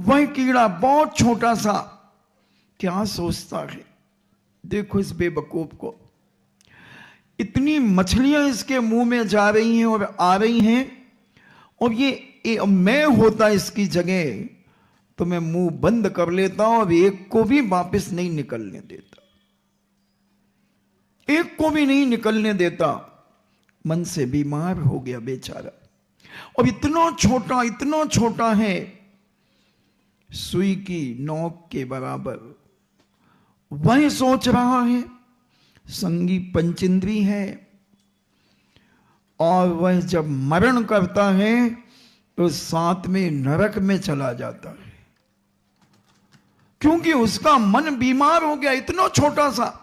वह कीड़ा बहुत छोटा सा क्या सोचता है, देखो इस बेवकूफ को, इतनी मछलियां इसके मुंह में जा रही हैं और आ रही हैं, और ये मैं होता इसकी जगह तो मैं मुंह बंद कर लेता और एक को भी वापस नहीं निकलने देता, एक को भी नहीं निकलने देता। मन से बीमार हो गया बेचारा, और इतना छोटा है, सुई की नोक के बराबर। वह सोच रहा है संगी पंचेंद्री है, और वह जब मरण करता है तो साथ में नरक में चला जाता है, क्योंकि उसका मन बीमार हो गया। इतना छोटा सा,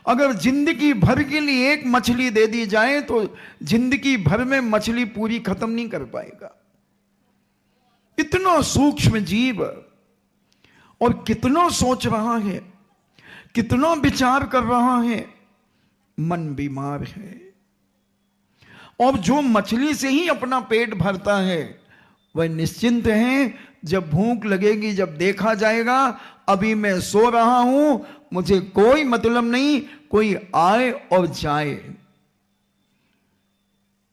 अगर जिंदगी भर के लिए एक मछली दे दी जाए तो जिंदगी भर में मछली पूरी खत्म नहीं कर पाएगा। इतना सूक्ष्म जीव, और कितना सोच रहा है, कितना विचार कर रहा है, मन बीमार है। और जो मछली से ही अपना पेट भरता है वह निश्चिंत है, जब भूख लगेगी, जब देखा जाएगा अभी मैं सो रहा हूं, मुझे कोई मतलब नहीं, कोई आए और जाए।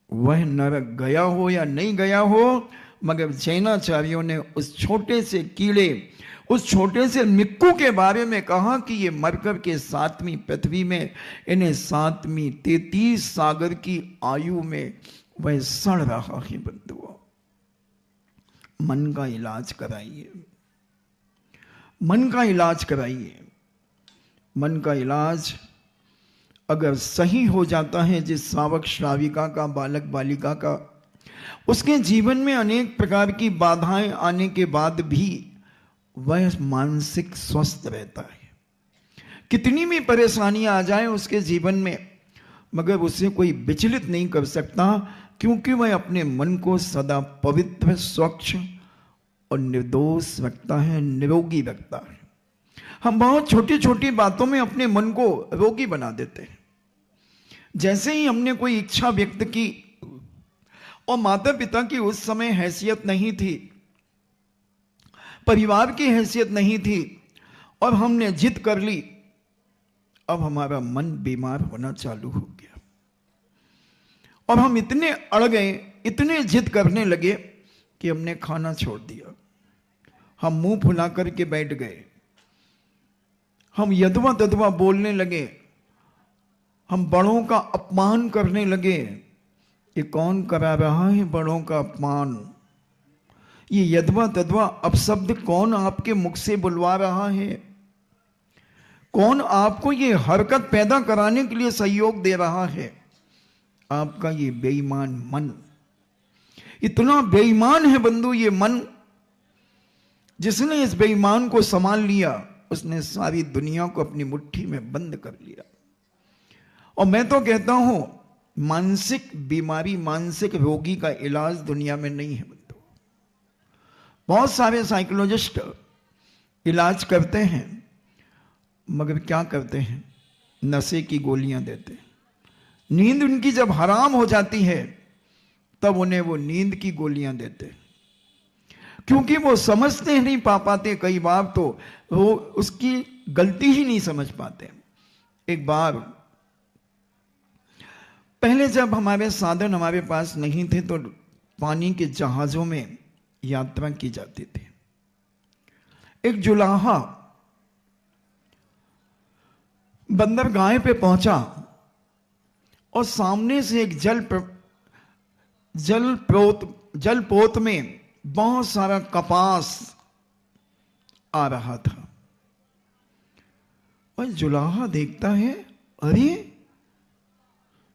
वह नरक गया हो या नहीं गया हो, मगर जैनाचार्यों ने उस छोटे से कीड़े, उस छोटे से मिक्कू के बारे में कहा कि ये मरकर के 7वीं पृथ्वी में, इन्हें 7वीं 33 सागर की आयु में वह सड़ रहा है। बंधुओं, मन का इलाज कराइए, मन का इलाज कराइए। मन का इलाज अगर सही हो जाता है, जिस श्रावक श्राविका का, बालक बालिका का, उसके जीवन में अनेक प्रकार की बाधाएं आने के बाद भी वह मानसिक स्वस्थ रहता है। कितनी भी परेशानियां आ जाएं उसके जीवन में, मगर उसे कोई विचलित नहीं कर सकता, क्योंकि वह अपने मन को सदा पवित्र, स्वच्छ और निर्दोष रखता है, निरोगी रखता है। हम बहुत छोटी छोटी बातों में अपने मन को रोगी बना देते हैं। जैसे ही हमने कोई इच्छा व्यक्त की, और माता पिता की उस समय हैसियत नहीं थी, परिवार की हैसियत नहीं थी, और हमने जिद कर ली, अब हमारा मन बीमार होना चालू हो गया, और हम इतने अड़ गए, इतने जिद करने लगे कि हमने खाना छोड़ दिया। हम मुंह फुला करके बैठ गए, हम यदवा तदवा बोलने लगे, हम बड़ों का अपमान करने लगे। ये कौन करा रहा है बड़ों का अपमान? ये यदवा तदवा अपशब्द कौन आपके मुख से बुलवा रहा है? कौन आपको ये हरकत पैदा कराने के लिए सहयोग दे रहा है? आपका ये बेईमान मन। इतना बेईमान है बंधु ये मन, जिसने इस बेईमान को संभाल लिया, उसने सारी दुनिया को अपनी मुट्ठी में बंद कर लिया। और मैं तो कहता हूं, मानसिक बीमारी, मानसिक रोगी का इलाज दुनिया में नहीं है बंधु। बहुत सारे साइकोलॉजिस्ट इलाज करते हैं, मगर क्या करते हैं? नशे की गोलियां देते हैं। नींद उनकी जब हराम हो जाती है, तब उन्हें वो नींद की गोलियां देते हैं, क्योंकि वो समझते नहीं पाते, कई बार तो वो उसकी गलती ही नहीं समझ पाते। एक बार पहले जब हमारे साधन हमारे पास नहीं थे, तो पानी के जहाजों में यात्रा की जाती थी। एक जुलाहा बंदरगाह पे पहुंचा, और सामने से एक जलपोत में बहुत सारा कपास आ रहा था। और जुलाहा देखता है, अरे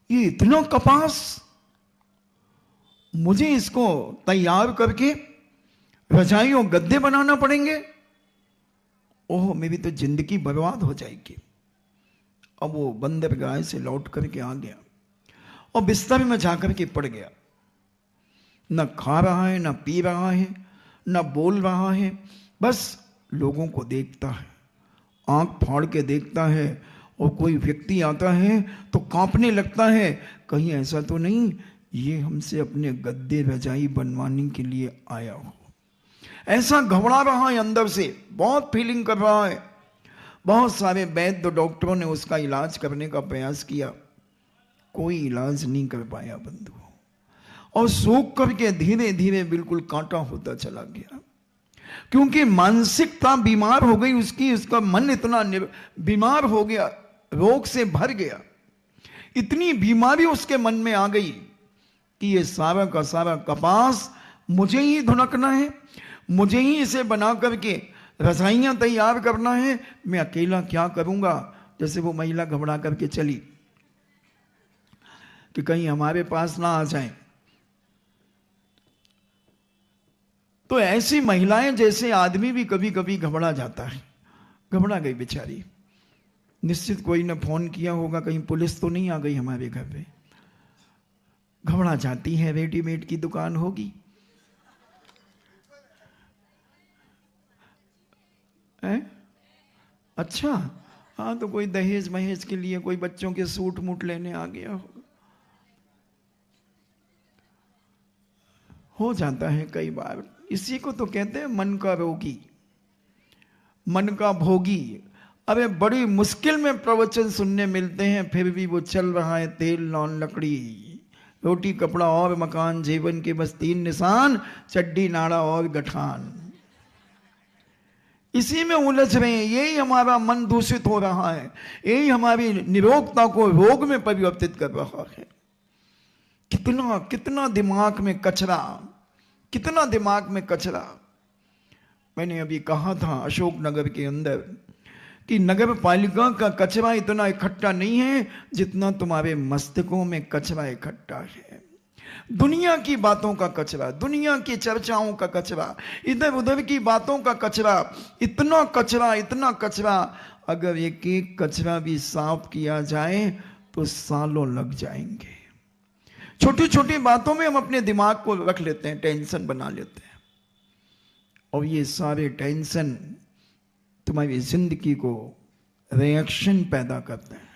ये इतना कपास, मुझे इसको तैयार करके रजाई और गद्दे बनाना पड़ेंगे। ओह, मेरी तो जिंदगी बर्बाद हो जाएगी। अब वो बंदरगाह से लौट करके आ गया और बिस्तर में जाकर के पड़ गया। न खा रहा है, न पी रहा है, न बोल रहा है, बस लोगों को देखता है, आंख फाड़ के देखता है, और कोई व्यक्ति आता है तो कांपने लगता है, कहीं ऐसा तो नहीं ये हमसे अपने गद्दे रजाई बनवाने के लिए आया हो। ऐसा घबरा रहा है अंदर से, बहुत फीलिंग कर रहा है। बहुत सारे वैद्य डॉक्टरों ने उसका इलाज करने का प्रयास किया, कोई इलाज नहीं कर पाया बंधु। और सूख करके धीरे धीरे बिल्कुल कांटा होता चला गया, क्योंकि मानसिकता बीमार हो गई उसकी, उसका मन इतना बीमार हो गया, रोग से भर गया। इतनी बीमारी उसके मन में आ गई कि ये सारा का सारा कपास मुझे ही धुनकना है, मुझे ही इसे बना करके रसाइयां तैयार करना है, मैं अकेला क्या करूंगा। जैसे वो महिला घबरा करके चली कि कहीं हमारे पास ना आ जाए। तो ऐसी महिलाएं जैसे आदमी भी कभी कभी घबरा जाता है। घबरा गई बेचारी, निश्चित कोई ने फोन किया होगा कहीं पुलिस तो नहीं आ गई हमारे घर पे। घबरा जाती है, रेडीमेड की दुकान होगी, है? अच्छा, हाँ, तो कोई दहेज महेज के लिए कोई बच्चों के सूट मूट लेने आ गया हो जाता है कई बार। इसी को तो कहते हैं मन का रोगी, मन का भोगी। अरे बड़ी मुश्किल में प्रवचन सुनने मिलते हैं, फिर भी वो चल रहा है तेल नॉन लकड़ी, रोटी कपड़ा और मकान, जीवन के बस 3 निशान, चड्डी नाड़ा और गठान। इसी में उलझ रहे हैं, यही हमारा मन दूषित हो रहा है, यही हमारी निरोगता को रोग में परिवर्तित कर रहा है। कितना कितना दिमाग में कचरा, कितना दिमाग में कचरा। मैंने अभी कहा था अशोकनगर के अंदर कि नगर पालिका का कचरा इतना इकट्ठा नहीं है जितना तुम्हारे मस्तकों में कचरा इकट्ठा है। दुनिया की बातों का कचरा, दुनिया की चर्चाओं का कचरा, इधर उधर की बातों का कचरा, इतना कचरा, इतना कचरा। अगर एक एक कचरा भी साफ किया जाए तो सालों लग जाएंगे। छोटी छोटी बातों में हम अपने दिमाग को रख लेते हैं, टेंशन बना लेते हैं, और ये सारे टेंशन तुम्हारी जिंदगी को रिएक्शन पैदा करते हैं।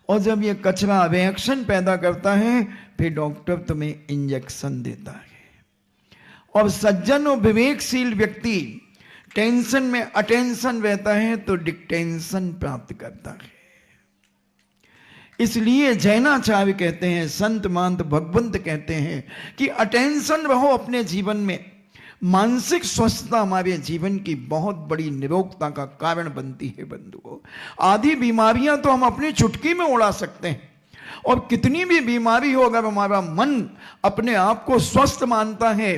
और जब ये कचरा रिएक्शन पैदा करता है, फिर डॉक्टर तुम्हें इंजेक्शन देता है। और सज्जन और विवेकशील व्यक्ति टेंशन में अटेंशन रहता है तो डिक्टेंशन प्राप्त करता है। इसलिए जैनाचार्य कहते हैं, संत महंत भगवंत कहते हैं कि अटेंशन रहो अपने जीवन में। मानसिक स्वस्थता हमारे जीवन की बहुत बड़ी निरोगता का कारण बनती है बंधुओं। आधी बीमारियां तो हम अपनी चुटकी में उड़ा सकते हैं, और कितनी भी बीमारी हो, अगर हमारा मन अपने आप को स्वस्थ मानता है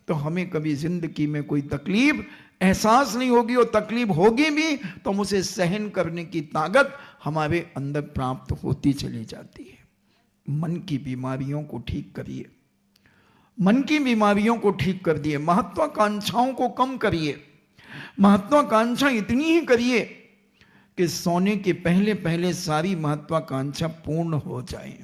तो हमें कभी जिंदगी में कोई तकलीफ एहसास नहीं होगी, और तकलीफ होगी भी तो हम उसे सहन करने की ताकत हमारे अंदर प्राप्त होती चली जाती है। मन की बीमारियों को ठीक करिए, मन की बीमारियों को ठीक कर दिए, महत्वाकांक्षाओं को कम करिए। महत्वाकांक्षा इतनी ही करिए कि सोने के पहले पहले सारी महत्वाकांक्षा पूर्ण हो जाए।